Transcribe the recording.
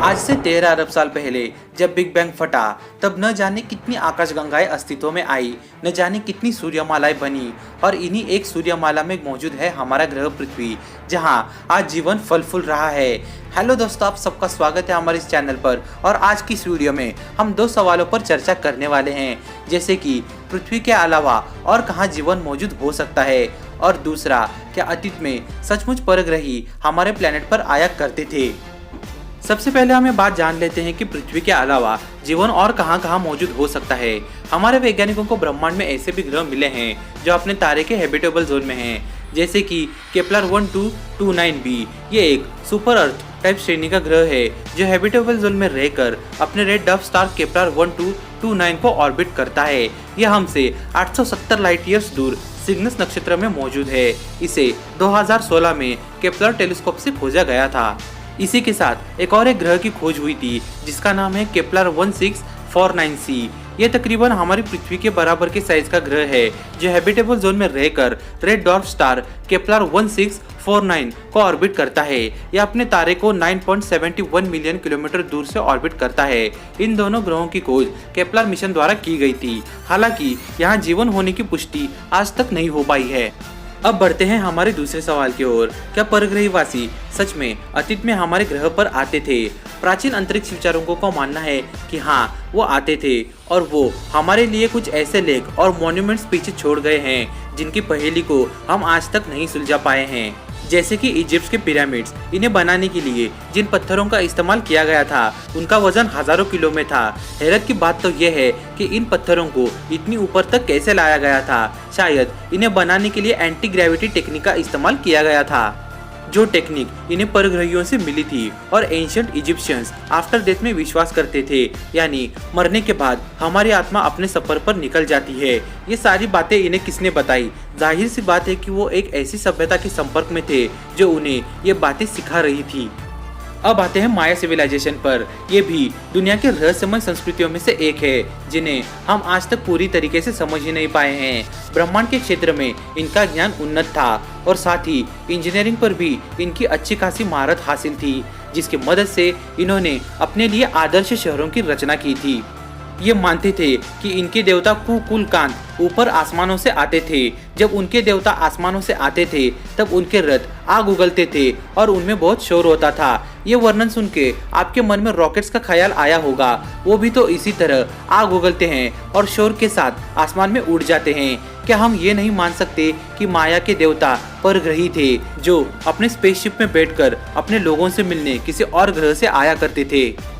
आज से 13 अरब साल पहले जब बिग बैंग फटा तब न जाने कितनी आकाशगंगाएं अस्तित्व में आई, न जाने कितनी सूर्यमालाएं बनी और इन्हीं एक सूर्यमाला में मौजूद है हमारा ग्रह पृथ्वी, जहां आज जीवन फल फूल रहा है। हेलो दोस्तों, आप सबका स्वागत है हमारे इस चैनल पर। और आज की इस वीडियो में हम दो सवालों पर चर्चा करने वाले हैं, जैसे कि पृथ्वी के अलावा और कहां जीवन मौजूद हो सकता है, और दूसरा, क्या अतीत में सचमुच परग्रही हमारे प्लेनेट पर आया करते थे। सबसे पहले हमें बात जान लेते हैं कि पृथ्वी के अलावा जीवन और कहां कहां मौजूद हो सकता है। हमारे वैज्ञानिकों को ब्रह्मांड में ऐसे भी ग्रह मिले हैं जो अपने तारे के हैबिटेबल जोन में हैं, जैसे कि केपलर 1229b। ये एक सुपर अर्थ टाइप श्रेणी का ग्रह है जो हैबिटेबल जोन में रहकर अपने रेड डॉर्फ स्टार केपलर 1229 को ऑर्बिट करता है। यह हमसे 870 लाइट ईयर्स दूर सिग्नस नक्षत्र में मौजूद है। इसे 2016 में केपलर टेलीस्कोप से खोजा गया था। इसी के साथ एक ग्रह की खोज हुई थी जिसका नाम है केपलर 1649c। यह तकरीबन हमारी पृथ्वी के बराबर के साइज का ग्रह है जो हैबिटेबल जोन में रहकर रेड डॉर्फ स्टार केपलर 1649 को ऑर्बिट करता है। यह अपने तारे को 9.71 मिलियन किलोमीटर दूर से ऑर्बिट करता है। इन दोनों ग्रहों की खोज केपलर मिशन द्वारा की गई थी। हालांकि यहाँ जीवन होने की पुष्टि आज तक नहीं हो पाई है। अब बढ़ते हैं हमारे दूसरे सवाल की ओर। क्या परग्रहीवासी सच में अतीत में हमारे ग्रह पर आते थे? प्राचीन अंतरिक्ष विचारकों को मानना है कि हाँ, वो आते थे और वो हमारे लिए कुछ ऐसे लेख और मॉन्यूमेंट्स पीछे छोड़ गए हैं जिनकी पहेली को हम आज तक नहीं सुलझा पाए हैं, जैसे कि इजिप्ट के पिरामिड्स। इन्हें बनाने के लिए जिन पत्थरों का इस्तेमाल किया गया था उनका वजन हजारों किलो में था। हैरत की बात तो यह है कि इन पत्थरों को इतनी ऊपर तक कैसे लाया गया था। शायद इन्हें बनाने के लिए एंटी ग्रेविटी टेक्निक का इस्तेमाल किया गया था, जो टेक्निक इन्हें परग्रहियों से मिली थी और एंशिएंट इजिप्शियंस आफ्टर डेथ में विश्वास करते थे, यानी मरने के बाद हमारी आत्मा अपने सफर पर निकल जाती है। ये सारी बातें इन्हें किसने बताई? जाहिर सी बात है कि वो एक ऐसी सभ्यता के संपर्क में थे जो उन्हें ये बातें सिखा रही थी। अब आते हैं माया सिविलाइजेशन पर। ये भी दुनिया के रहस्यमय संस्कृतियों में से एक है जिन्हें हम आज तक पूरी तरीके से समझ ही नहीं पाए हैं। ब्रह्मांड के क्षेत्र में इनका ज्ञान उन्नत था और साथ ही इंजीनियरिंग पर भी इनकी अच्छी खासी महारत हासिल थी, जिसकी मदद से इन्होंने अपने लिए आदर्श शहरों की रचना की थी। ये मानते थे कि इनके देवता कुकुलकांत ऊपर आसमानों से आते थे। जब उनके देवता आसमानों से आते थे तब उनके रथ आग उगलते थे और उनमें बहुत शोर होता था। ये वर्णन सुन के आपके मन में रॉकेट्स का ख्याल आया होगा। वो भी तो इसी तरह आग उगलते हैं और शोर के साथ आसमान में उड़ जाते हैं। क्या हम ये नहीं मान सकते कि माया के देवता परग्रही थे जो अपने स्पेसशिप में बैठकर अपने लोगों से मिलने किसी और ग्रह से आया करते थे?